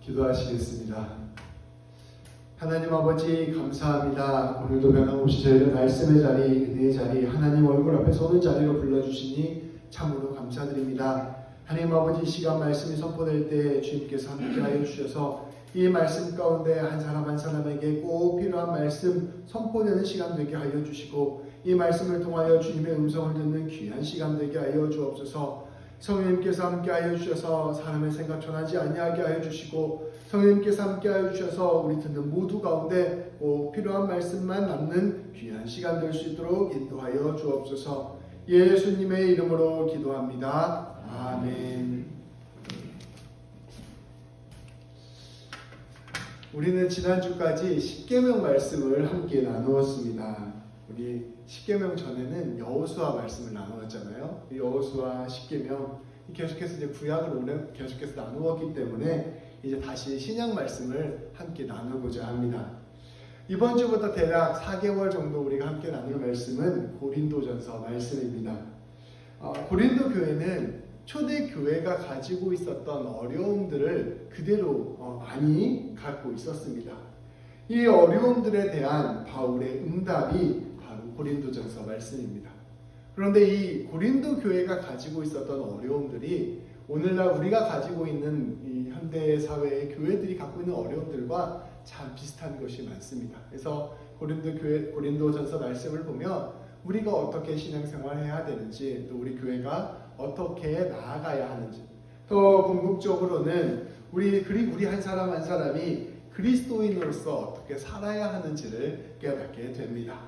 기도하시겠습니다. 하나님 아버지 감사합니다. 오늘도 변함없이 저희를 말씀의 자리, 은혜의 자리, 하나님 얼굴 앞에 서는 자리로 불러주시니 참으로 감사드립니다. 하나님 아버지, 이 시간 말씀이 선포될 때 주님께서 함께하여 주셔서 이 말씀 가운데 한 사람 한 사람에게 꼭 필요한 말씀 선포되는 시간 되게 하여 주시고, 이 말씀을 통하여 주님의 음성을 듣는 귀한 시간 되게 하여 주옵소서. 성령님께서 함께하여 주셔서 사람의 생각 전하지 아니하게 하여 주시고, 성령님께서 함께하여 주셔서 우리 듣는 모두 가운데 꼭 필요한 말씀만 남는 귀한 시간 될 수 있도록 인도하여 주옵소서. 예수님의 이름으로 기도합니다. 아멘. 우리는 지난주까지 십계명 말씀을 함께 나누었습니다. 우리 십계명 전에는 여호수아 말씀을 나누었잖아요. 여호수아 십계명 계속해서 이제 구약을 오늘 계속해서 나누었기 때문에 이제 다시 신약 말씀을 함께 나누고자 합니다. 이번 주부터 대략 4개월 정도 우리가 함께 나눌 말씀은 고린도전서 말씀입니다. 고린도 교회는 초대 교회가 가지고 있었던 어려움들을 그대로 많이 갖고 있었습니다. 이 어려움들에 대한 바울의 응답이 바로 고린도전서 말씀입니다. 그런데 이 고린도 교회가 가지고 있었던 어려움들이 오늘날 우리가 가지고 있는 이 현대 사회의 교회들이 갖고 있는 어려움들과 참 비슷한 것이 많습니다. 그래서 고린도전서 말씀을 보면 우리가 어떻게 신앙생활을 해야 되는지, 또 우리 교회가 어떻게 나아가야 하는지, 또 궁극적으로는 우리 한 사람 한 사람이 그리스도인으로서 어떻게 살아야 하는지를 깨닫게 됩니다.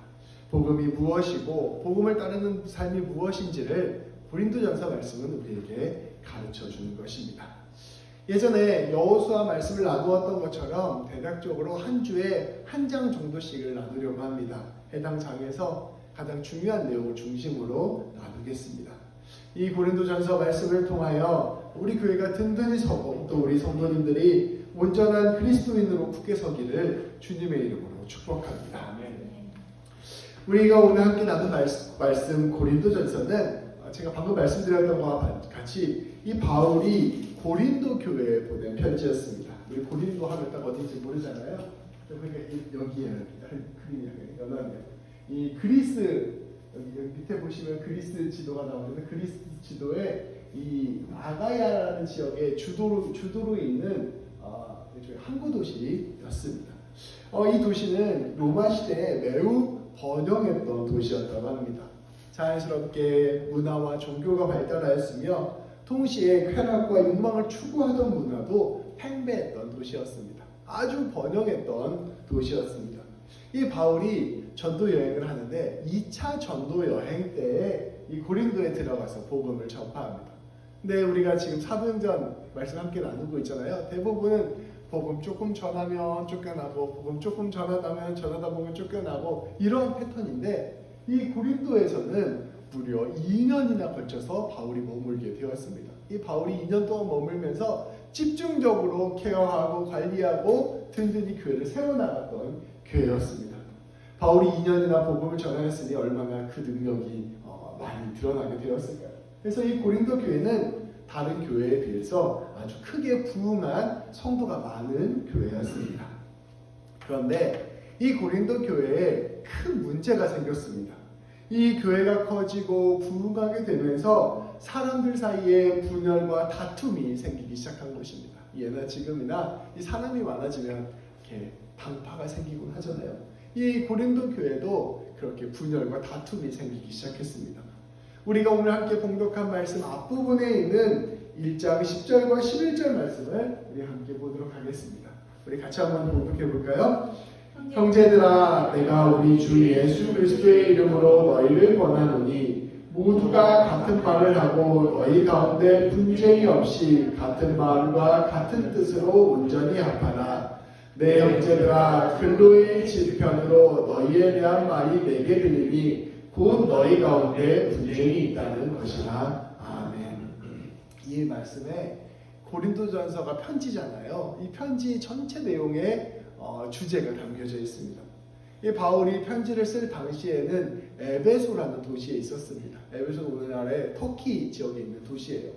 복음이 무엇이고 복음을 따르는 삶이 무엇인지를 고린도전서 말씀은 우리에게 가르쳐 주는 것입니다. 예전에 여호수아 말씀을 나누었던 것처럼 대략적으로 한 주에 한 장 정도씩을 나누려고 합니다. 해당 장에서 가장 중요한 내용을 중심으로 나누겠습니다. 이 고린도전서 말씀을 통하여 우리 교회가 든든히 서고, 또 우리 성도님들이 온전한 그리스도인으로 굳게 서기를 주님의 이름으로 축복합니다. 우리가 오늘 함께 나눈 말씀 고린도전서는 제가 방금 말씀드렸던 것과 같이 이 바울이 고린도 교회에 보낸 편지였습니다. 우리 고린도 하면 딱 어딘지 모르잖아요. 그러니까 여기에 연합이에요. 이 그리스, 여기 밑에 보시면 그리스 지도가 나오는데, 그리스 지도에 이 아가야라는 지역의 주도로 있는 항구 도시였습니다. 이 도시는 로마 시대에 매우 번영했던 도시였다고 합니다. 자연스럽게 문화와 종교가 발달하였으며 동시에 쾌락과 욕망을 추구하던 문화도 팽배했던 도시였습니다. 아주 번영했던 도시였습니다. 이 바울이 전도 여행을 하는데 2차 전도 여행 때에 이 고린도에 들어가서 복음을 전파합니다. 근데 우리가 지금 사도행전 말씀 함께 나누고 있잖아요. 대부분은 복음 조금 전하면 쫓겨나고, 복음 조금 전하다 보면 쫓겨나고, 이런 패턴인데 이 고린도에서는 무려 2년이나 걸쳐서 바울이 머물게 되었습니다. 이 바울이 2년 동안 머물면서 집중적으로 케어하고 관리하고 든든히 교회를 세워나갔던 교회였습니다. 바울이 2년이나 복음을 전하였으니 얼마나 그 능력이 많이 드러나게 되었을까요? 그래서 이 고린도 교회는 다른 교회에 비해서 아주 크게 부흥한 성도가 많은 교회였습니다. 그런데 이 고린도 교회에 큰 문제가 생겼습니다. 이 교회가 커지고 부흥하게 되면서 사람들 사이에 분열과 다툼이 생기기 시작한 것입니다. 예나 지금이나 이 사람이 많아지면 이렇게 방파가 생기곤 하잖아요. 이 고린도 교회도 그렇게 분열과 다툼이 생기기 시작했습니다. 우리가 오늘 함께 봉독한 말씀 앞부분에 있는 1장 10절과 11절 말씀을 우리 함께 보도록 하겠습니다. 우리 같이 한번 봉독해 볼까요? 형제들아, 내가 우리 주 예수 그리스도의 이름으로 너희를 권하노니 모두가 같은 말을 하고 너희 가운데 분쟁이 없이 같은 마음과 같은 뜻으로 온전히 합하라. 내 형제들아, 근로의 질편으로 너희에 대한 말이 내게 들리니 곧 너희 가운데 분쟁이 있다는 것이라. 아멘. 이 말씀에 고린도전서가 편지잖아요. 이 편지 전체 내용에 주제가 담겨져 있습니다. 이 바울이 편지를 쓸 당시에는 에베소라는 도시에 있었습니다. 에베소는 오늘날의 터키 지역에 있는 도시예요.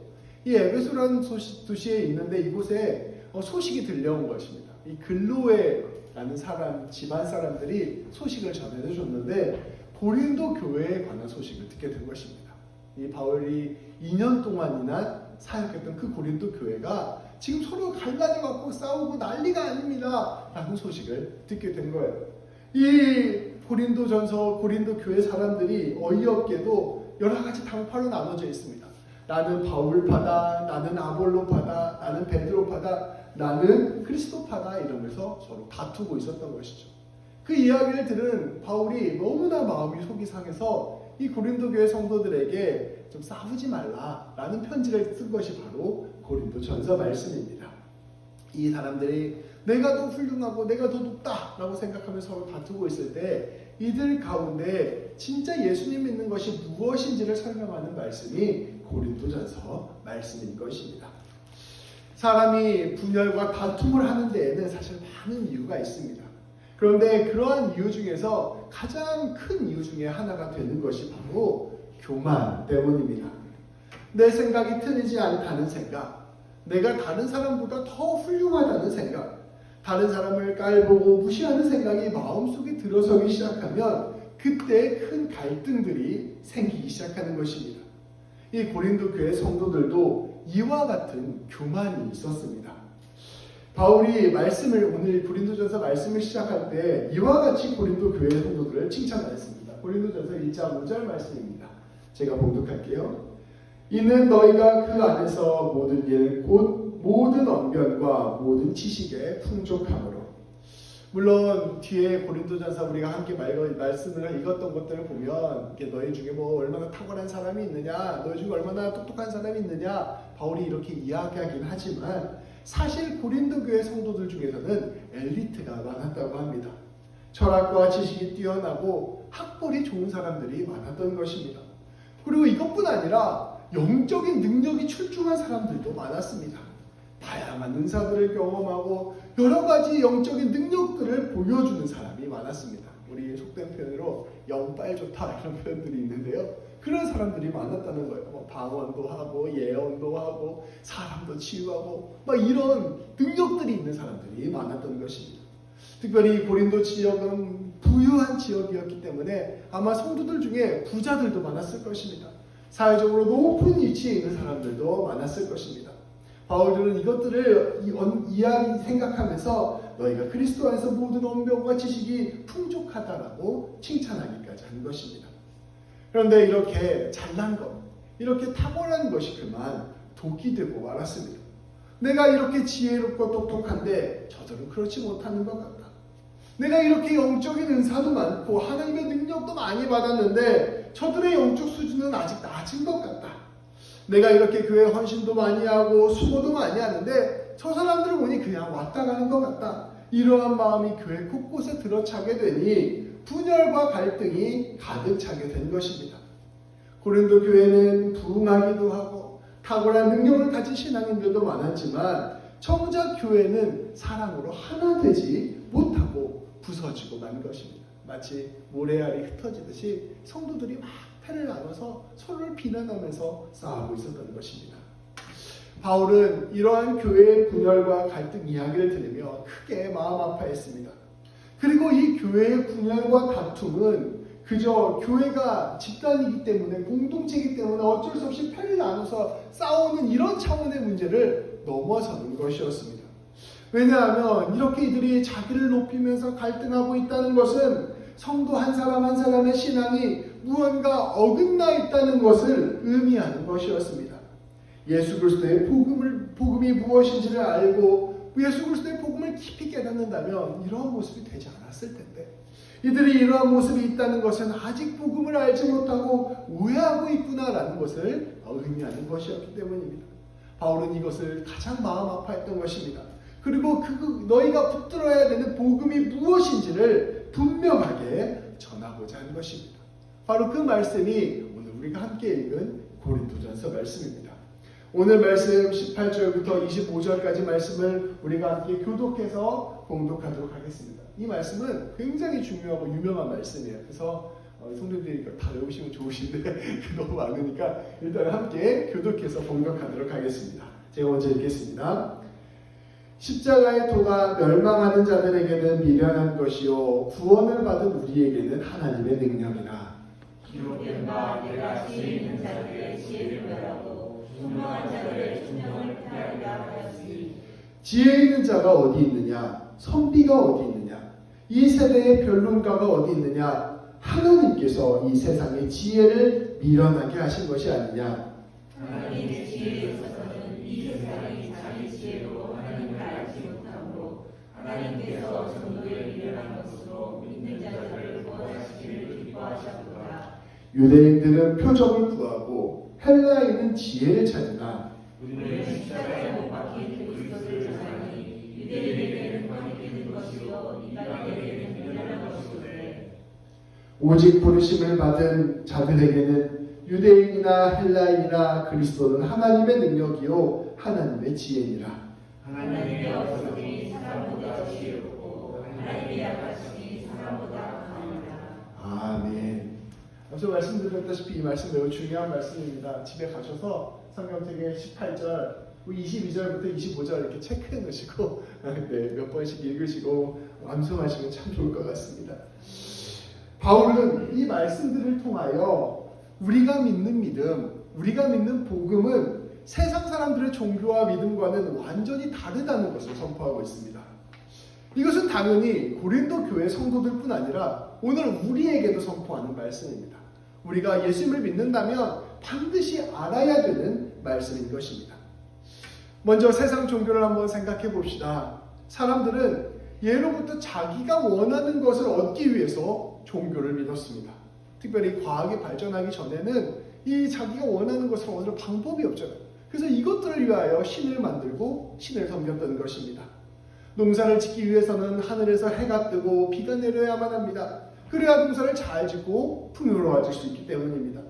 이 에베소라는 도시에 있는데 이곳에 소식이 들려온 것입니다. 이 글로에라는 사람, 집안 사람들이 소식을 전해 줬는데 고린도 교회에 관한 소식을 듣게 된 것입니다. 이 바울이 2년 동안이나 사역했던 그 고린도 교회가 지금 서로 갈라져 갖고 싸우고 난리가 아닙니다 라는 소식을 듣게 된 거예요. 이 고린도전서 고린도 교회 사람들이 어이없게도 여러 가지 당파로 나눠져 있습니다. 나는 바울파다, 나는 아볼로파다, 나는 베드로파다, 나는 그리스도파다 이러면서 서로 다투고 있었던 것이죠. 그 이야기를 들은 바울이 너무나 마음이 속이 상해서 이 고린도 교회 성도들에게 좀 싸우지 말라라는 편지를 쓴 것이 바로 고린도전서 말씀입니다. 이 사람들이 내가 더 훌륭하고 내가 더 높다라고 생각하면서 서로 다투고 있을 때 이들 가운데 진짜 예수님 믿는 것이 무엇인지를 설명하는 말씀이 고린도전서 말씀인 것입니다. 사람이 분열과 다툼을 하는 데에는 사실 많은 이유가 있습니다. 그런데 그러한 이유 중에서 가장 큰 이유 중에 하나가 되는 것이 바로 교만 때문입니다. 내 생각이 틀리지 않다는 생각, 내가 다른 사람보다 더 훌륭하다는 생각, 다른 사람을 깔보고 무시하는 생각이 마음속에 들어서기 시작하면 그때 큰 갈등들이 생기기 시작하는 것입니다. 이 고린도 교회 성도들도 이와 같은 교만이 있었습니다. 바울이 말씀을 오늘 고린도전서 말씀을 시작할 때 이와 같이 고린도 교회 성도들을 칭찬하였습니다. 고린도전서 1장 5절 말씀입니다. 제가 봉독할게요. 이는 너희가 그 안에서 모든 일 곧 모든 언변과 모든 지식에 풍족함으로. 물론 뒤에 고린도전서 우리가 함께 말씀을 읽었던 것들을 보면 너희 중에 뭐 얼마나 탁월한 사람이 있느냐, 너희 중에 얼마나 똑똑한 사람이 있느냐 바울이 이렇게 이야기하긴 하지만 사실 고린도 교회 성도들 중에서는 엘리트가 많았다고 합니다. 철학과 지식이 뛰어나고 학벌이 좋은 사람들이 많았던 것입니다. 그리고 이것뿐 아니라 영적인 능력이 출중한 사람들도 많았습니다. 다양한 은사들을 경험하고 여러 가지 영적인 능력들을 보여주는 사람이 많았습니다. 우리 속된 표현으로 영빨 좋다 이런 표현들이 있는데요. 그런 사람들이 많았다는 거예요. 방언도 하고 예언도 하고 사람도 치유하고 이런 능력들이 있는 사람들이 많았던 것입니다. 특별히 고린도 지역은 부유한 지역이었기 때문에 아마 성도들 중에 부자들도 많았을 것입니다. 사회적으로 높은 위치에 있는 사람들도 많았을 것입니다. 바울들은 이것들을 생각하면서 너희가 그리스도 안에서 모든 언변과 지식이 풍족하다라고 칭찬하기까지 한 것입니다. 그런데 이렇게 잘난 것, 이렇게 탁월한 것이 그만 독이 되고 말았습니다. 내가 이렇게 지혜롭고 똑똑한데 저들은 그렇지 못하는 것 같다. 내가 이렇게 영적인 은사도 많고 하나님의 능력도 많이 받았는데 저들의 영적 수준은 아직 낮은 것 같다. 내가 이렇게 교회 헌신도 많이 하고 수고도 많이 하는데 저 사람들을 보니 그냥 왔다 가는 것 같다. 이러한 마음이 교회 곳곳에 들어차게 되니 분열과 갈등이 가득 차게 된 것입니다. 고린도 교회는 부흥하기도 하고 탁월한 능력을 가진 신앙인들도 많았지만 정작 교회는 사랑으로 하나 되지 못하고 부서지고 만 것입니다. 마치 모래알이 흩어지듯이 성도들이 막 패를 나눠서 서로를 비난하면서 싸우고 있었던 것입니다. 바울은 이러한 교회의 분열과 갈등 이야기를 들으며 크게 마음 아파했습니다. 그리고 이 교회의 분열과 다툼은 그저 교회가 집단이기 때문에 공동체이기 때문에 어쩔 수 없이 패를 나눠서 싸우는 이런 차원의 문제를 넘어서는 것이었습니다. 왜냐하면 이렇게 이들이 자기를 높이면서 갈등하고 있다는 것은 성도 한 사람 한 사람의 신앙이 무언가 어긋나 있다는 것을 의미하는 것이었습니다. 예수 그리스도의 복음이 무엇인지를 알고 예수 그리스도의 복음을 깊이 깨닫는다면 이러한 모습이 되지 않았을 텐데 이들이 이러한 모습이 있다는 것은 아직 복음을 알지 못하고 오해하고 있구나라는 것을 의미하는 것이었기 때문입니다. 바울은 이것을 가장 마음 아파했던 것입니다. 그리고 너희가 붙들어야 되는 복음이 무엇인지를 분명하게 전하고자 한 것입니다. 바로 그 말씀이 오늘 우리가 함께 읽은 고린도전서 말씀입니다. 오늘 말씀 18절부터 25절까지 말씀을 우리가 함께 교독해서 봉독하도록 하겠습니다. 이 말씀은 굉장히 중요하고 유명한 말씀이에요. 그래서 성도들이 다 외우시면 좋으신데 너무 많으니까 일단 함께 교독해서 봉독하도록 하겠습니다. 제가 먼저 읽겠습니다. 십자가의 도가 멸망하는 자들에게는 미련한 것이요 구원을 받은 우리에게는 하나님의 능력이라. 기록된 바 내가 지혜 있는 자들의 지혜를 멸하고 총명한 자들의 총명을 피하리라 하였으니. 지혜 있는 자가 어디 있느냐? 선비가 어디 있느냐? 이 세대의 변론가가 어디 있느냐? 하나님께서 이 세상의 지혜를 미련하게 하신 것이 아니냐? 하나님의 지혜에 있어서는 이 세상이 자기 지혜로 하나님을 알지 못하므로 하나님께서 전도에 미련한 것으로 믿는 자들을 구원하시기를 기뻐하셨도다. 유대인들은 표적을 구하고 헬라인은 지혜를 찾으나 우리는 십자가에 못 박힌 그리스도를 전하니 유대인에게는 권위 있는 것이요 이방인에게는 미련한 것이오되. 오직 부르심을 받은 자들에게는 유대인이나 헬라인이나 그리스도는 하나님의 능력이요 하나님의 지혜니라. 하나님의 약속이 사람보다 지혜롭고 하나님의 약하심이 사람보다 강하니라. 아멘. 앞서 말씀드렸다시피 이 말씀 매우 중요한 말씀입니다. 집에 가셔서 성경책의 18절, 22절부터 25절 이렇게 체크해 놓으시고 몇 번씩 읽으시고 암송하시면 참 좋을 것 같습니다. 바울은 이 말씀들을 통하여 우리가 믿는 믿음, 우리가 믿는 복음은 세상 사람들의 종교와 믿음과는 완전히 다르다는 것을 선포하고 있습니다. 이것은 당연히 고린도 교회 성도들뿐 아니라 오늘 우리에게도 선포하는 말씀입니다. 우리가 예수님을 믿는다면 반드시 알아야 되는 말씀인 것입니다. 먼저 세상 종교를 한번 생각해 봅시다. 사람들은 예로부터 자기가 원하는 것을 얻기 위해서 종교를 믿었습니다. 특별히 과학이 발전하기 전에는 이 자기가 원하는 것을 얻을 방법이 없잖아요. 그래서 이것들을 위하여 신을 만들고 신을 섬겼던 것입니다. 농사를 짓기 위해서는 하늘에서 해가 뜨고 비가 내려야만 합니다. 그래야 농사를 잘 짓고 풍요로워질 수 있기 때문입니다.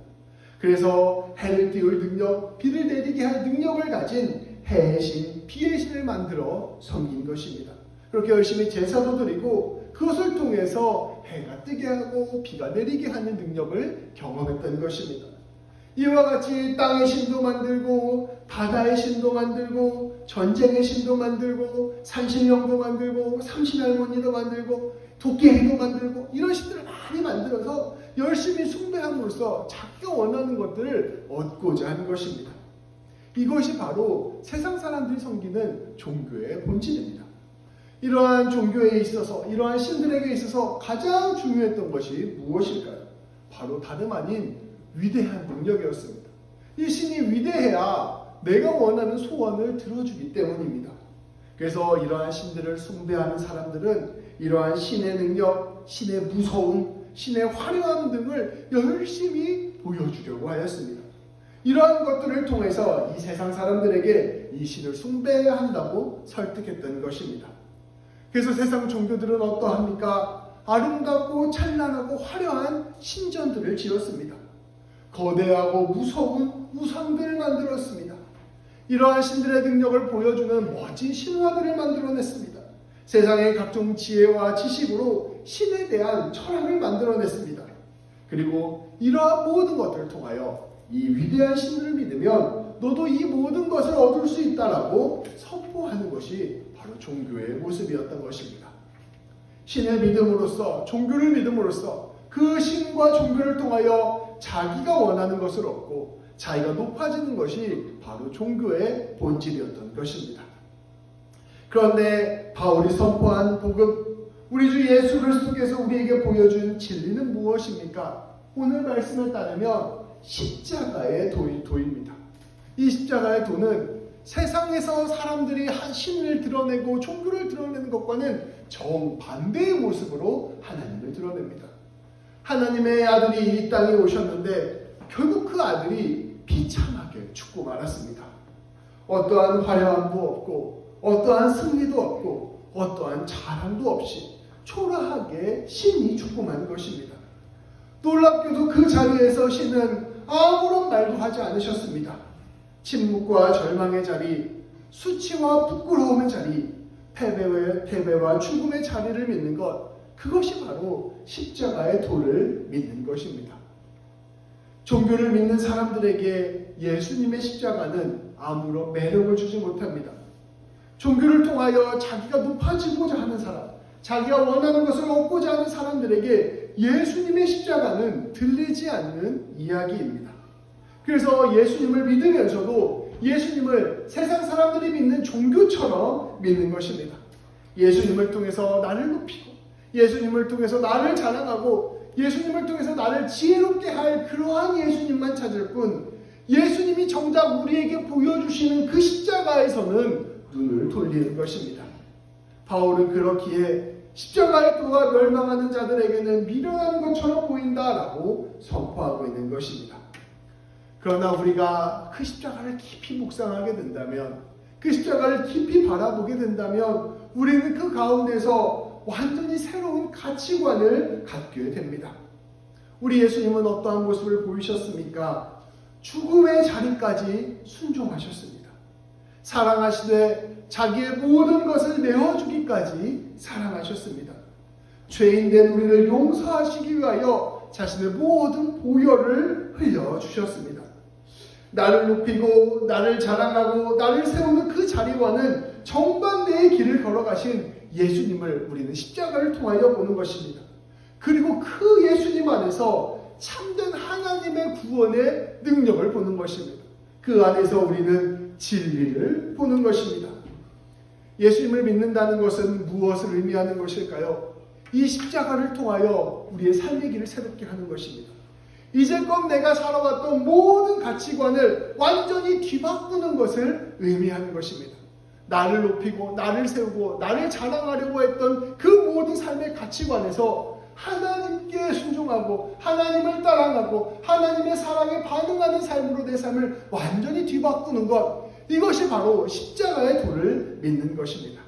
그래서 해를 띄울 능력, 비를 내리게 할 능력을 가진 해의 신, 비의 신을 만들어 섬긴 것입니다. 그렇게 열심히 제사도 드리고 그것을 통해서 해가 뜨게 하고 비가 내리게 하는 능력을 경험했던 것입니다. 이와 같이 땅의 신도 만들고 바다의 신도 만들고 전쟁의 신도 만들고 산신령도 만들고 삼신할머니도 만들고 도깨비도 만들고 이런 신들을 많이 만들어서 열심히 숭배함으로써 자기가 원하는 것들을 얻고자 하는 것입니다. 이것이 바로 세상 사람들이 섬기는 종교의 본질입니다. 이러한 종교에 있어서, 이러한 신들에게 있어서 가장 중요했던 것이 무엇일까요? 바로 다름 아닌 위대한 능력이었습니다. 이 신이 위대해야 내가 원하는 소원을 들어주기 때문입니다. 그래서 이러한 신들을 숭배하는 사람들은 이러한 신의 능력, 신의 무서움, 신의 화려함 등을 열심히 보여주려고 하였습니다. 이러한 것들을 통해서 이 세상 사람들에게 이 신을 숭배해야 한다고 설득했던 것입니다. 그래서 세상 종교들은 어떠합니까? 아름답고 찬란하고 화려한 신전들을 지었습니다. 거대하고 무서운 우상들을 만들었습니다. 이러한 신들의 능력을 보여주는 멋진 신화들을 만들어냈습니다. 세상의 각종 지혜와 지식으로 신에 대한 철학을 만들어냈습니다. 그리고 이러한 모든 것들을 통하여 이 위대한 신들을 믿으면 너도 이 모든 것을 얻을 수 있다라고 선포하는 것이 바로 종교의 모습이었던 것입니다. 신을 믿음으로써, 종교를 믿음으로써 그 신과 종교를 통하여 자기가 원하는 것을 얻고 자기가 높아지는 것이 바로 종교의 본질이었던 것입니다. 그런데 바울이 선포한 복음, 우리 주 예수 그리스도께서 우리에게 보여준 진리는 무엇입니까? 오늘 말씀을 따르면 십자가의 도입니다. 이 십자가의 도는 세상에서 사람들이 한 신을 드러내고 종교를 드러내는 것과는 정반대의 모습으로 하나님을 드러냅니다. 하나님의 아들이 이 땅에 오셨는데 결국 그 아들이 비참하게 죽고 말았습니다. 어떠한 화려함도 없고 어떠한 승리도 없고 어떠한 자랑도 없이 초라하게 신이 죽고 만 것입니다. 놀랍게도 그 자리에서 신은 아무런 말도 하지 않으셨습니다. 침묵과 절망의 자리, 수치와 부끄러움의 자리, 패배와 죽음의 자리를 믿는 것, 그것이 바로 십자가의 도를 믿는 것입니다. 종교를 믿는 사람들에게 예수님의 십자가는 아무런 매력을 주지 못합니다. 종교를 통하여 자기가 높아지고자 하는 사람, 자기가 원하는 것을 얻고자 하는 사람들에게 예수님의 십자가는 들리지 않는 이야기입니다. 그래서 예수님을 믿으면서도 예수님을 세상 사람들이 믿는 종교처럼 믿는 것입니다. 예수님을 통해서 나를 높이고 예수님을 통해서 나를 자랑하고 예수님을 통해서 나를 지혜롭게 할 그러한 예수님만 찾을 뿐, 예수님이 정작 우리에게 보여주시는 그 십자가에서는 눈을 돌리는 것입니다. 바울은 그렇기에 십자가의 도가 멸망하는 자들에게는 미련한 것처럼 보인다라고 선포하고 있는 것입니다. 그러나 우리가 그 십자가를 깊이 묵상하게 된다면, 그 십자가를 깊이 바라보게 된다면 우리는 그 가운데서 완전히 새로운 가치관을 갖게 됩니다. 우리 예수님은 어떠한 모습을 보이셨습니까? 죽음의 자리까지 순종하셨습니다. 사랑하시되 자기의 모든 것을 내어주기까지 사랑하셨습니다. 죄인된 우리를 용서하시기 위하여 자신의 모든 보혈을 흘려주셨습니다. 나를 높이고 나를 자랑하고 나를 세우는 그 자리와는 정반대의 길을 걸어가신 예수님을 우리는 십자가를 통하여 보는 것입니다. 그리고 그 예수님 안에서 참된 하나님의 구원의 능력을 보는 것입니다. 그 안에서 우리는 진리를 보는 것입니다. 예수님을 믿는다는 것은 무엇을 의미하는 것일까요? 이 십자가를 통하여 우리의 삶의 길을 새롭게 하는 것입니다. 이제껏 내가 살아왔던 모든 가치관을 완전히 뒤바꾸는 것을 의미하는 것입니다. 나를 높이고 나를 세우고 나를 자랑하려고 했던 그 모든 삶의 가치관에서 하나님께 순종하고 하나님을 따라가고 하나님의 사랑에 반응하는 삶으로 내 삶을 완전히 뒤바꾸는 것, 이것이 바로 십자가의 도를 믿는 것입니다.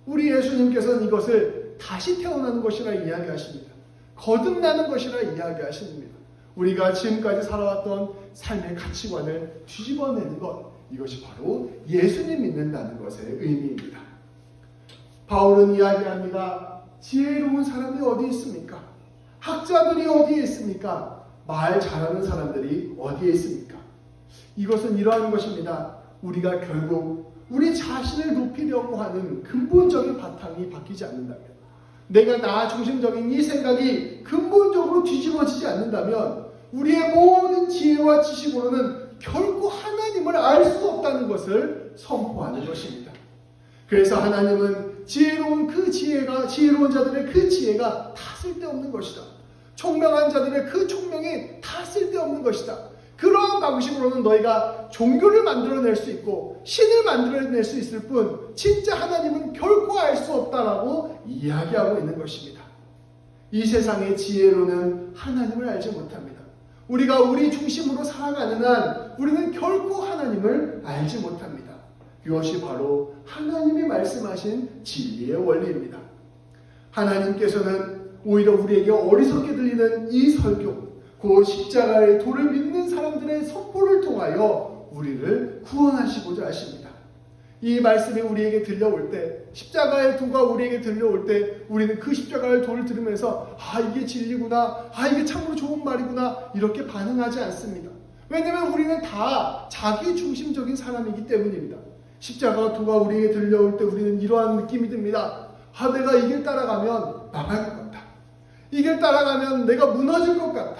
우리 예수님께서는 이것을 다시 태어나는 것이라 이야기하십니다. 거듭나는 것이라 이야기하십니다. 우리가 지금까지 살아왔던 삶의 가치관을 뒤집어내는 것, 이것이 바로 예수님 믿는다는 것의 의미입니다. 바울은 이야기합니다. 지혜로운 사람이 어디 있습니까? 학자들이 어디에 있습니까? 말 잘하는 사람들이 어디에 있습니까? 이것은 이러한 것입니다. 우리가 결국 우리 자신을 높이려고 하는 근본적인 바탕이 바뀌지 않는다면, 내가 나 중심적인 이 생각이 근본적으로 뒤집어지지 않는다면 우리의 모든 지혜와 지식으로는 결코 하나님을 알 수 없다는 것을 선포하는 것입니다. 그래서 하나님은 지혜로운 자들의 그 지혜가 다 쓸데없는 것이다. 총명한 자들의 그 총명이 다 쓸데없는 것이다. 그러한 방식으로는 너희가 종교를 만들어낼 수 있고 신을 만들어낼 수 있을 뿐 진짜 하나님은 결코 알 수 없다라고 이야기하고 있는 것입니다. 이 세상의 지혜로는 하나님을 알지 못합니다. 우리가 우리 중심으로 살아가는 한 우리는 결코 하나님을 알지 못합니다. 이것이 바로 하나님이 말씀하신 진리의 원리입니다. 하나님께서는 오히려 우리에게 어리석게 들리는 이 설교, 그 십자가의 도를 믿는 사람들의 선포를 통하여 우리를 구원하시고자 하십니다. 이 말씀이 우리에게 들려올 때, 십자가의 도가 우리에게 들려올 때 우리는 그 십자가의 도를 들으면서 이게 진리구나, 이게 참으로 좋은 말이구나 이렇게 반응하지 않습니다. 왜냐하면 우리는 다 자기 중심적인 사람이기 때문입니다. 십자가 도가 우리에게 들려올 때 우리는 이러한 느낌이 듭니다. 내가 이 길 따라가면 망할 것 같다. 이 길 따라가면 내가 무너질 것 같다.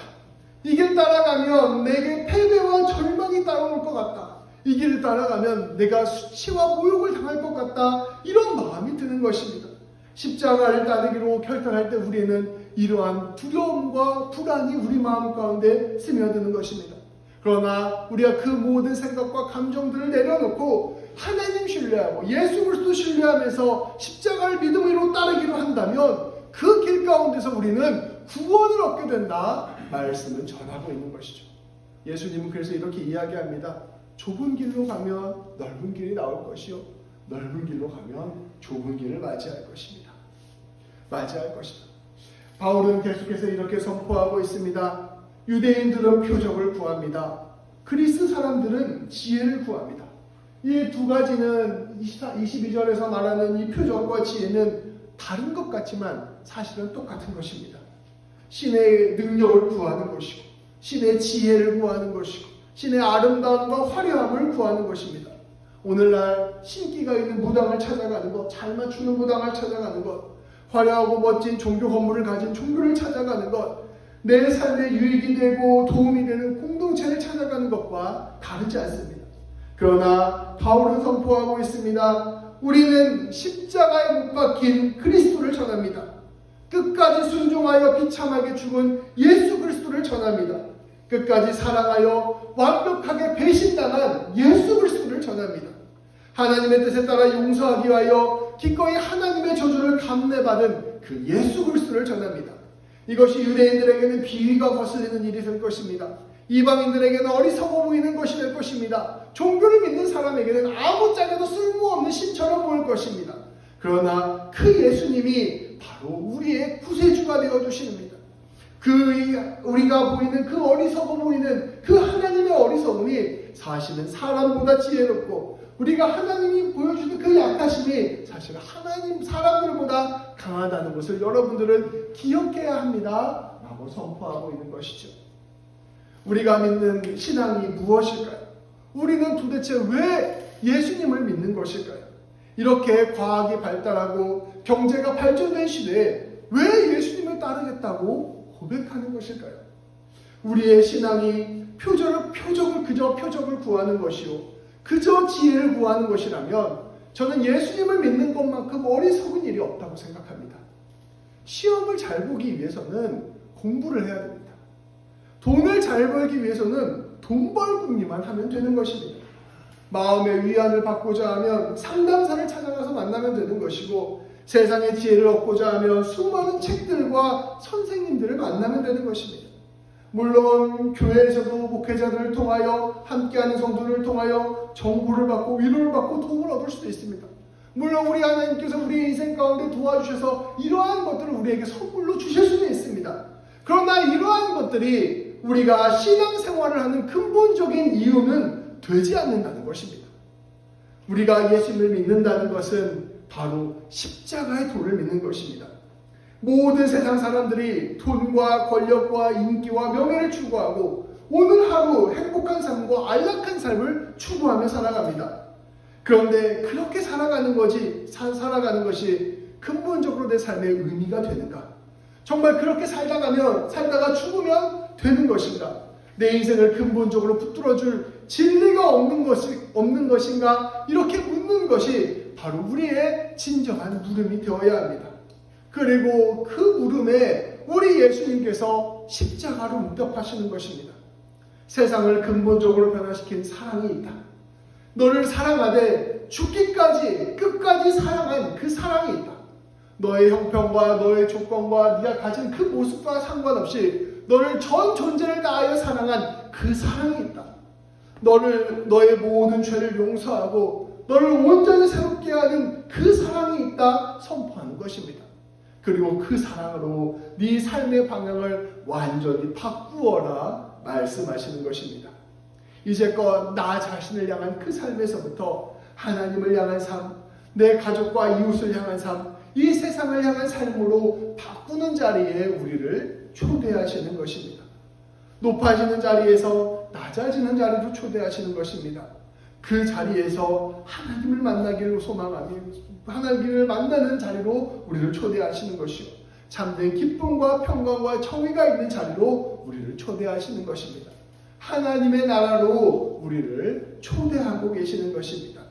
이 길 따라가면 내게 패배와 절망이 따라올 것 같다. 이 길을 따라가면 내가 수치와 모욕을 당할 것 같다. 이런 마음이 드는 것입니다. 십자가를 따르기로 결단할 때 우리는 이러한 두려움과 불안이 우리 마음 가운데 스며드는 것입니다. 그러나 우리가 그 모든 생각과 감정들을 내려놓고 하나님 신뢰하고 예수 그리스도 신뢰하면서 십자가를 믿음으로 따르기로 한다면 그 길 가운데서 우리는 구원을 얻게 된다 말씀을 전하고 있는 것이죠. 예수님은 그래서 이렇게 이야기합니다. 좁은 길로 가면 넓은 길이 나올 것이요, 넓은 길로 가면 좁은 길을 맞이할 것입니다. 맞이할 것이다. 바울은 계속해서 이렇게 선포하고 있습니다. 유대인들은 표적을 구합니다. 그리스 사람들은 지혜를 구합니다. 이 두 가지는 22절에서 말하는 이 표적과 지혜는 다른 것 같지만 사실은 똑같은 것입니다. 신의 능력을 구하는 것이고 신의 지혜를 구하는 것이고 신의 아름다움과 화려함을 구하는 것입니다. 오늘날 신기가 있는 무당을 찾아가는 것, 잘 맞추는 무당을 찾아가는 것, 화려하고 멋진 종교 건물을 가진 종교를 찾아가는 것, 내 삶에 유익이 되고 도움이 되는 공동체를 찾아가는 것과 다르지 않습니다. 그러나 바울은 선포하고 있습니다. 우리는 십자가에 못 박힌 그리스도를 전합니다. 끝까지 순종하여 비참하게 죽은 예수 그리스도를 전합니다. 끝까지 사랑하여 완벽하게 배신당한 예수 그리스도를 전합니다. 하나님의 뜻에 따라 용서하기 위하여 기꺼이 하나님의 저주를 감내받은 그 예수 그리스도를 전합니다. 이것이 유대인들에게는 비위가 거슬리는 일이 될 것입니다. 이방인들에게는 어리석어 보이는 것이 될 것입니다. 종교를 믿는 사람에게는 아무짝에도 쓸모없는 신처럼 보일 것입니다. 그러나 그 예수님이 바로 우리의 구세주가 되어주십니다. 우리가 보이는 그 어리석어 보이는 그 하나님의 어리석음이 사실은 사람보다 지혜롭고, 우리가 하나님이 보여주는 그 약하심이 사실 사람들보다 강하다는 것을 여러분들은 기억해야 합니다 라고 선포하고 있는 것이죠. 우리가 믿는 신앙이 무엇일까요? 우리는 도대체 왜 예수님을 믿는 것일까요? 이렇게 과학이 발달하고 경제가 발전된 시대에 왜 예수님을 따르겠다고 고백하는 것일까요? 우리의 신앙이 그저 표적을 구하는 것이요, 그저 지혜를 구하는 것이라면 저는 예수님을 믿는 것만큼 어리석은 일이 없다고 생각합니다. 시험을 잘 보기 위해서는 공부를 해야 됩니다. 돈을 잘 벌기 위해서는 돈 벌기만 하면 되는 것입니다. 마음의 위안을 받고자 하면 상담사를 찾아가서 만나면 되는 것이고, 세상의 지혜를 얻고자 하면 수많은 책들과 선생님들을 만나면 되는 것입니다. 물론 교회에서도 목회자들을 통하여, 함께하는 성도를 통하여 정보를 받고 위로를 받고 도움을 얻을 수도 있습니다. 물론 우리 하나님께서 우리의 인생 가운데 도와주셔서 이러한 것들을 우리에게 선물로 주실 수도 있습니다. 그러나 이러한 것들이 우리가 신앙생활을 하는 근본적인 이유는 되지 않는다는 것입니다. 우리가 예수님을 믿는다는 것은 바로 십자가의 도를 믿는 것입니다. 모든 세상 사람들이 돈과 권력과 인기와 명예를 추구하고 오늘 하루 행복한 삶과 안락한 삶을 추구하며 살아갑니다. 그런데 그렇게 살아가는 것이 근본적으로 내 삶의 의미가 되는가? 정말 그렇게 살다가 죽으면 되는 것인가? 내 인생을 근본적으로 붙들어줄 진리가 없는 것인가? 이렇게 묻는 것이 바로 우리의 진정한 물음이 되어야 합니다. 그리고 그 물음에 우리 예수님께서 십자가로 응답하시는 것입니다. 세상을 근본적으로 변화시킨 사랑이 있다. 너를 사랑하되 죽기까지 끝까지 사랑한 그 사랑이 있다. 너의 형편과 너의 조건과 네가 가진 그 모습과 상관없이 너를 전 존재를 다하여 사랑한 그 사랑이 있다. 너의 모든 죄를 용서하고 너를 온전히 새롭게 하는 그 사랑이 있다 선포하는 것입니다. 그리고 그 사랑으로 네 삶의 방향을 완전히 바꾸어라 말씀하시는 것입니다. 이제껏 나 자신을 향한 그 삶에서부터 하나님을 향한 삶, 내 가족과 이웃을 향한 삶, 이 세상을 향한 삶으로 바꾸는 자리에 우리를 초대하시는 것입니다. 높아지는 자리에서 낮아지는 자리로 초대하시는 것입니다. 그 자리에서 하나님을 만나기를 소망하며 하나님을 만나는 자리로 우리를 초대하시는 것이요, 참된 기쁨과 평강과 정의가 있는 자리로 우리를 초대하시는 것입니다. 하나님의 나라로 우리를 초대하고 계시는 것입니다.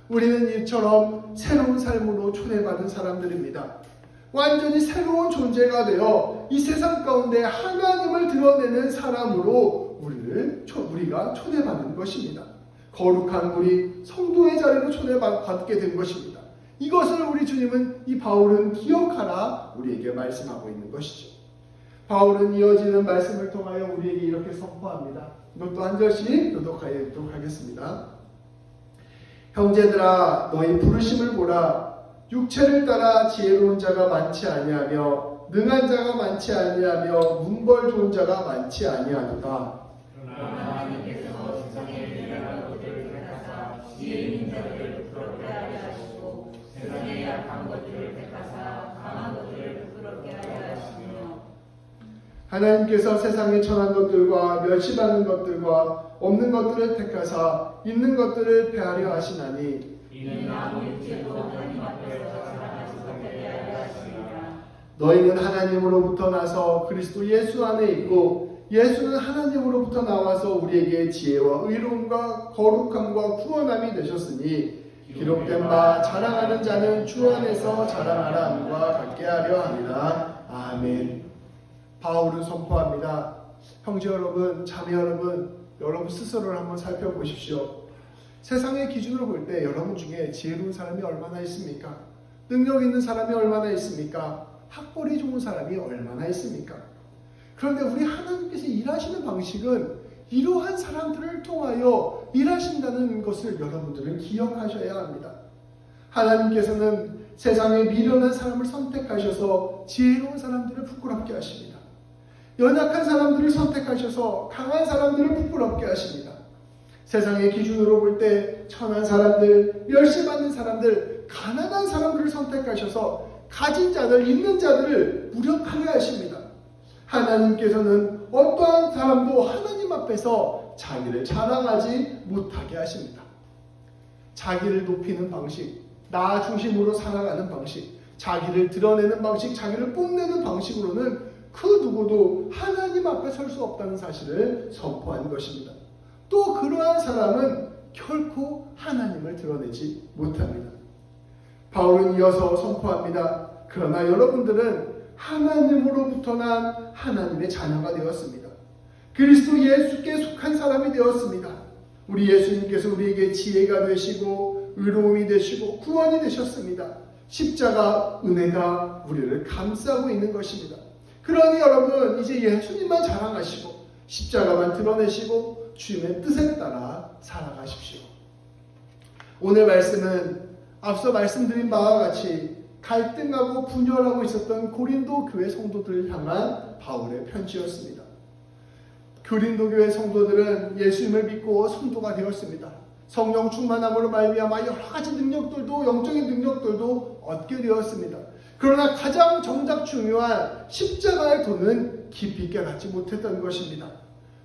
우리는 이처럼 새로운 삶으로 초대받은 사람들입니다. 완전히 새로운 존재가 되어 이 세상 가운데 하나님을 드러내는 사람으로 우리가 초대받는 것입니다. 거룩한 우리 성도의 자리로 초대받게 된 것입니다. 이것을 우리 주님은, 이 바울은 기억하라 우리에게 말씀하고 있는 것이죠. 바울은 이어지는 말씀을 통하여 우리에게 이렇게 선포합니다. 이것도 한 절씩 교독하도록 하겠습니다. 형제들아, 너희 부르심을 보라. 육체를 따라 지혜로운 자가 많지 아니하며 능한 자가 많지 아니하며 문벌 좋은 자가 많지 아니하도다. 그러나 하나님께서 세상에 미련한 것들을 택하사 지혜 있는 자들을 부끄럽게 하려 하시고 세상에 약한 것들을 택하사 강한 것들을 부끄럽게 하려 하시며. 하나님께서 세상에 천한 것들과 멸시받는 것들과 없는 것들을 택하사 있는 것들을 폐하려 하시나니 이는 아무 육체도 하나님 앞에서 자랑하지 못하게 하려 하시니라. 너희는 하나님으로부터 나서 그리스도 예수 안에 있고 예수는 하나님으로부터 나와서 우리에게 지혜와 의로움과 거룩함과 구원함이 되셨으니 기록된 바 자랑하는 자는 주 안에서 자랑하라 함과 같게 하려 함이라. 아멘. 바울은 선포합니다. 형제 여러분, 자매 여러분, 여러분 스스로를 한번 살펴보십시오. 세상의 기준으로 볼 때 여러분 중에 지혜로운 사람이 얼마나 있습니까? 능력 있는 사람이 얼마나 있습니까? 학벌이 좋은 사람이 얼마나 있습니까? 그런데 우리 하나님께서 일하시는 방식은 이러한 사람들을 통하여 일하신다는 것을 여러분들은 기억하셔야 합니다. 하나님께서는 세상에 미련한 사람을 선택하셔서 지혜로운 사람들을 부끄럽게 하십니다. 연약한 사람들을 선택하셔서 강한 사람들을 부끄럽게 하십니다. 세상의 기준으로 볼 때 천한 사람들, 멸시받는 사람들, 가난한 사람들을 선택하셔서 가진 자들, 있는 자들을 무력하게 하십니다. 하나님께서는 어떠한 사람도 하나님 앞에서 자기를 자랑하지 못하게 하십니다. 자기를 높이는 방식, 나 중심으로 살아가는 방식, 자기를 드러내는 방식, 자기를 뽐내는 방식으로는 그 누구도 하나님 앞에 설 수 없다는 사실을 선포한 것입니다. 또 그러한 사람은 결코 하나님을 드러내지 못합니다. 바울은 이어서 선포합니다. 그러나 여러분들은 하나님으로부터 난 하나님의 자녀가 되었습니다. 그리스도 예수께 속한 사람이 되었습니다. 우리 예수님께서 우리에게 지혜가 되시고 의로움이 되시고 구원이 되셨습니다. 십자가 은혜가 우리를 감싸고 있는 것입니다. 그러니 여러분 이제 예수님만 자랑하시고 십자가만 드러내시고 주님의 뜻에 따라 살아가십시오. 오늘 말씀은 앞서 말씀드린 바와 같이 갈등하고 분열하고 있었던 고린도 교회 성도들을 향한 바울의 편지였습니다. 고린도 교회 성도들은 예수님을 믿고 성도가 되었습니다. 성령 충만함으로 말미암아 여러 가지 능력들도 영적인 능력들도 얻게 되었습니다. 그러나 가장 정작 중요한 십자가의 도는 깊이 깨닫지 못했던 것입니다.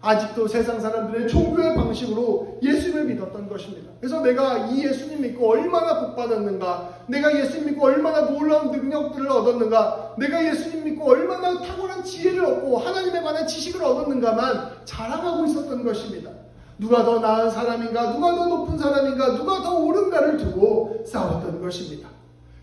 아직도 세상 사람들의 종교의 방식으로 예수님을 믿었던 것입니다. 그래서 내가 이 예수님 믿고 얼마나 복받았는가, 내가 예수님 믿고 얼마나 놀라운 능력들을 얻었는가, 내가 예수님 믿고 얼마나 탁월한 지혜를 얻고 하나님에 관한 지식을 얻었는가만 자랑하고 있었던 것입니다. 누가 더 나은 사람인가, 누가 더 높은 사람인가, 누가 더 옳은가를 두고 싸웠던 것입니다.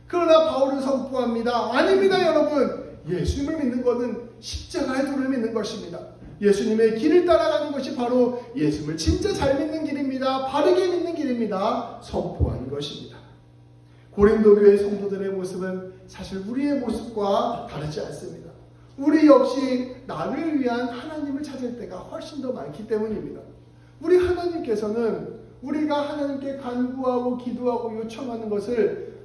그러나 바울은 선포합니다. 아닙니다 여러분. 예수님을 믿는 것은 십자가의 도를 믿는 것입니다. 예수님의 길을 따라가는 것이 바로 예수님을 진짜 잘 믿는 길입니다. 바르게 믿는 길입니다. 선포한 것입니다. 고린도 교회 성도들의 모습은 사실 우리의 모습과 다르지 않습니다. 우리 역시 나를 위한 하나님을 찾을 때가 훨씬 더 많기 때문입니다. 우리 하나님께서는 우리가 하나님께 간구하고 기도하고 요청하는 것을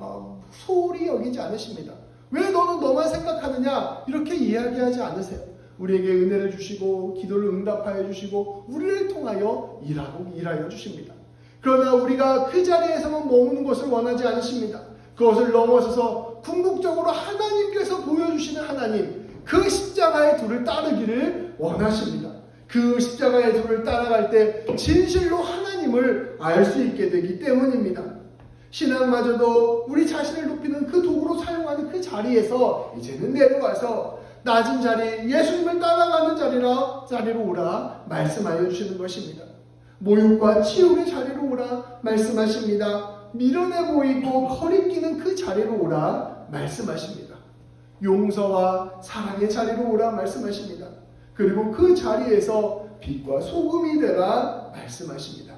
소홀히 여기지 않으십니다. 왜 너는 너만 생각하느냐 이렇게 이야기하지 않으세요. 우리에게 은혜를 주시고 기도를 응답하여 주시고 우리를 통하여 일하여 주십니다. 그러나 우리가 그 자리에서만 머무는 것을 원하지 않으십니다. 그것을 넘어서서 궁극적으로 하나님께서 보여주시는 하나님, 그 십자가의 도를 따르기를 원하십니다. 그 십자가의 도를 따라갈 때 진실로 하나님을 알 수 있게 되기 때문입니다. 신앙마저도 우리 자신을 높이는 그 도구로 사용하는 그 자리에서 이제는 내려와서 낮은 자리, 예수님을 따라가는 자리로 오라 말씀하여 주시는 것입니다. 모욕과 치욕의 자리로 오라 말씀하십니다. 미련해 보이고 거리끼는 그 자리로 오라 말씀하십니다. 용서와 사랑의 자리로 오라 말씀하십니다. 그리고 그 자리에서 빛과 소금이 되라 말씀하십니다.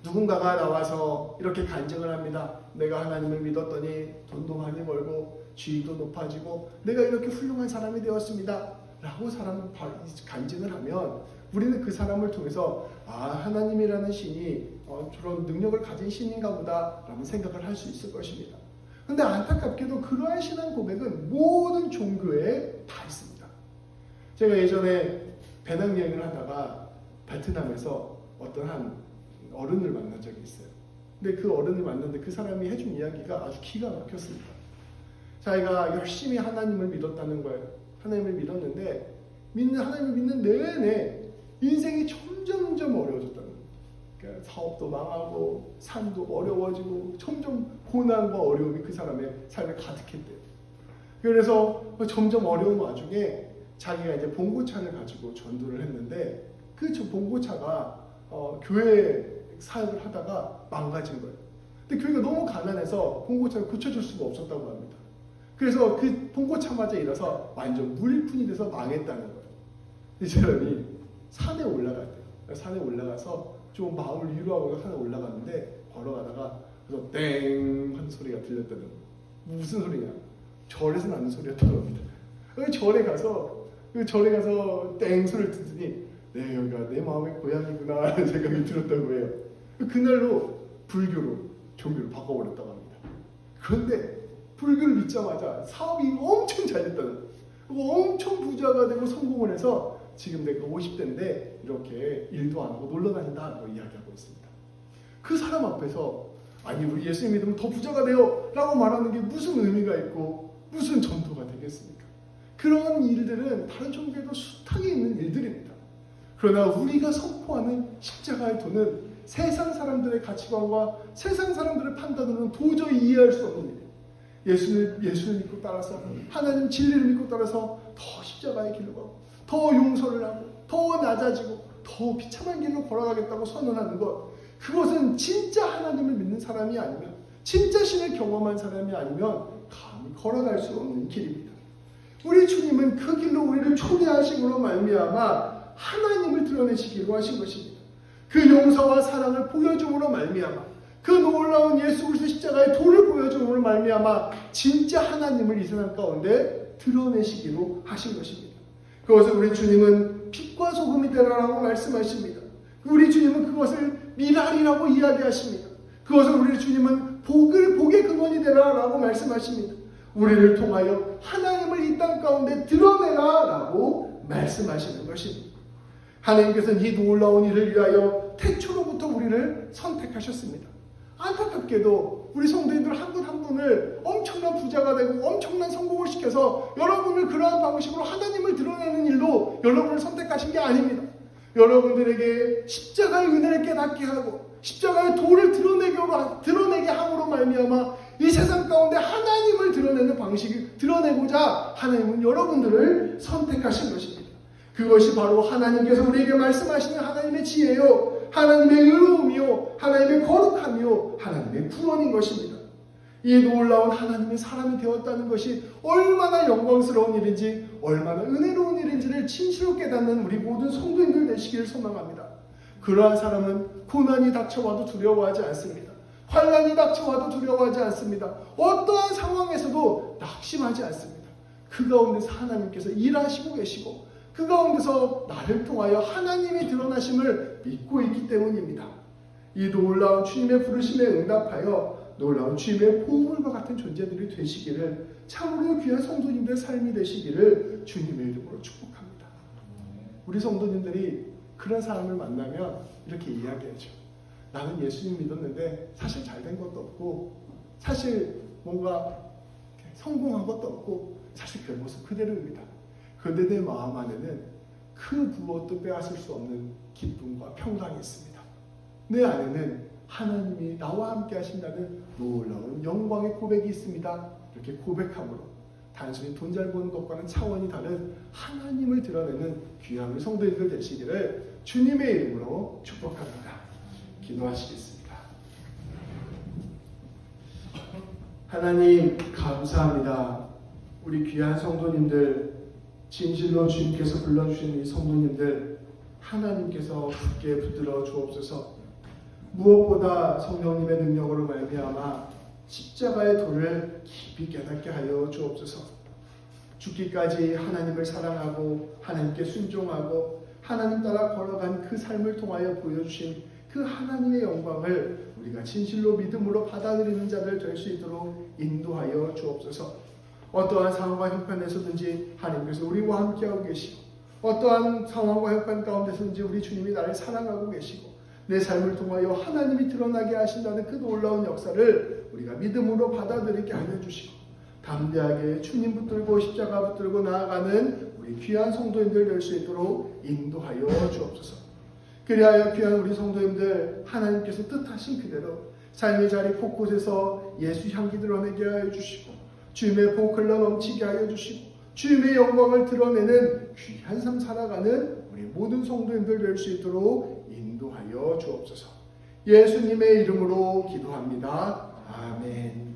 누군가가 나와서 이렇게 간증을 합니다. 내가 하나님을 믿었더니 돈도 많이 벌고 지위도 높아지고 내가 이렇게 훌륭한 사람이 되었습니다 라고 사람은 간증을 하면 우리는 그 사람을 통해서 하나님이라는 신이 저런 능력을 가진 신인가 보다 라는 생각을 할 수 있을 것입니다. 그런데 안타깝게도 그러한 신앙 고백은 모든 종교에 다 있습니다. 제가 예전에 배낭여행을 하다가 베트남에서 어떤 한 어른을 만난 적이 있어요. 근데 그 어른을 만났는데 그 사람이 해준 이야기가 아주 기가 막혔습니다. 자기가 열심히 하나님을 믿었다는 거예요. 하나님을 믿었는데 하나님을 믿는 내내 인생이 점점점 어려워졌다는 거예요. 그러니까 사업도 망하고 삶도 어려워지고 점점 고난과 어려움이 그 사람의 삶에 가득했대요. 그래서 점점 어려운 와중에 자기가 이제 봉고차를 가지고 전도를 했는데 그 봉고차가 교회 사역을 하다가 망가진 거예요. 근데 교회가 너무 가난해서 봉고차를 고쳐줄 수가 없었다고 합니다. 그래서 그 봉고차마저 일어서 완전 물fun이 돼서 망했다는 거예요. 이 사람이 산에 올라갔대요. 산에 올라가서 좀 마음을 위로하고 산에 올라갔는데 걸어가다가 그래서 땡 하는 소리가 들렸다는 거예요. 무슨 소리냐? 절에서 나는 소리였다고 합니다. 절에 가서 땡 소리를 듣더니 네, 여기가 내 마음의 고향이구나 하는 생각이 들었다고 해요. 그날로 종교를 바꿔버렸다고 합니다. 그런데 불교를 믿자마자 사업이 엄청 잘 됐다는 거예요. 엄청 부자가 되고 성공을 해서 지금 내가 50대인데 이렇게 일도 안 하고 놀러 다닌다고 이야기하고 있습니다. 그 사람 앞에서 아니 우리 예수님 믿으면 더 부자가 돼요 라고 말하는 게 무슨 의미가 있고 무슨 전도가 되겠습니까? 그런 일들은 다른 종교에도 숱하게 있는 일들입니다. 그러나 우리가 선포하는 십자가의 도는 세상 사람들의 가치관과 세상 사람들의 판단으로는 도저히 이해할 수 없는 일이에요. 예수를 믿고 따라서 하나님 진리를 믿고 따라서 더 십자가의 길로 가고 더 용서를 하고 더 낮아지고 더 비참한 길로 걸어가겠다고 선언하는 것, 그것은 진짜 하나님을 믿는 사람이 아니면 진짜 신을 경험한 사람이 아니면 감히 걸어갈 수 없는 길입니다. 우리 주님은 그 길로 우리를 초대하심으로 말미암아 하나님을 드러내시기로 하신 것입니다. 그 용서와 사랑을 보여줌으로 말미암아 그 놀라운 예수 그리스도 십자가의 도를 보여줌으로 말미암아 진짜 하나님을 이 세상 가운데 드러내시기로 하신 것입니다. 그것을 우리 주님은 빛과 소금이 되라라고 말씀하십니다. 우리 주님은 그것을 미랄이라고 이야기하십니다. 그것을 우리 주님은 복의 근원이 되라라고 말씀하십니다. 우리를 통하여 하나님을 이 땅 가운데 드러내라라고 말씀하시는 것입니다. 하나님께서는 이 놀라운 일을 위하여 태초로부터 우리를 선택하셨습니다. 안타깝게도 우리 성도님들 한 분 한 분을 엄청난 부자가 되고 엄청난 성공을 시켜서 여러분을 그러한 방식으로 하나님을 드러내는 일로 여러분을 선택하신 게 아닙니다. 여러분들에게 십자가의 은혜를 깨닫게 하고 십자가의 도를 드러내게 함으로 말미암아 이 세상 가운데 하나님을 드러내는 방식을 드러내고자 하나님은 여러분들을 선택하신 것입니다. 그것이 바로 하나님께서 우리에게 말씀하시는 하나님의 지혜요, 하나님의 의로움이요, 하나님의 거룩함이요, 하나님의 구원인 것입니다. 이 놀라운 하나님의 사람이 되었다는 것이 얼마나 영광스러운 일인지, 얼마나 은혜로운 일인지를 진실로 깨닫는 우리 모든 성도님들 되시기를 소망합니다. 그러한 사람은 고난이 닥쳐와도 두려워하지 않습니다. 환난이 닥쳐와도 두려워하지 않습니다. 어떠한 상황에서도 낙심하지 않습니다. 그 가운데서 하나님께서 일하시고 계시고 그 가운데서 나를 통하여 하나님이 드러나심을 믿고 있기 때문입니다. 이 놀라운 주님의 부르심에 응답하여 놀라운 주님의 보물과 같은 존재들이 되시기를, 참으로 귀한 성도님들의 삶이 되시기를 주님의 이름으로 축복합니다. 우리 성도님들이 그런 사람을 만나면 이렇게 이야기하죠. 나는 예수님 믿었는데 사실 잘된 것도 없고 사실 뭔가 성공한 것도 없고 사실 그 모습 그대로입니다. 그런데 내 마음 안에는 그 무엇도 빼앗을 수 없는 기쁨과 평강이 있습니다. 내 안에는 하나님이 나와 함께 하신다는 놀라운 영광의 고백이 있습니다. 이렇게 고백함으로 단순히 돈 잘 버는 것과는 차원이 다른 하나님을 드러내는 귀한 우리 성도님들 되시기를 주님의 이름으로 축복합니다. 기도하시겠습니다. 하나님 감사합니다. 우리 귀한 성도님들, 진실로 주님께서 불러주신 이 성도님들 하나님께서 굳게 붙들어 주옵소서. 무엇보다 성령님의 능력으로 말미암아 십자가의 도를 깊이 깨닫게 하여 주옵소서. 죽기까지 하나님을 사랑하고 하나님께 순종하고 하나님 따라 걸어간 그 삶을 통하여 보여주신 그 하나님의 영광을 우리가 진실로 믿음으로 받아들이는 자들 될 수 있도록 인도하여 주옵소서. 어떠한 상황과 형편에서든지 하나님께서 우리와 함께하고 계시고 어떠한 상황과 형편 가운데서든지 우리 주님이 나를 사랑하고 계시고 내 삶을 통하여 하나님이 드러나게 하신다는 그 놀라운 역사를 우리가 믿음으로 받아들이게 하여 주시고 담대하게 주님 붙들고 십자가 붙들고 나아가는 우리 귀한 성도님들 될 수 있도록 인도하여 주옵소서. 그리하여 귀한 우리 성도님들 하나님께서 뜻하신 그대로 삶의 자리 곳곳에서 예수 향기 드러내게 하여 주시고 주님의 복 흘러 넘치게 하여 주시고 주님의 영광을 드러내는 귀한 삶 살아가는 우리 모든 성도님들 될 수 있도록 인도하여 주옵소서. 예수님의 이름으로 기도합니다. 아멘.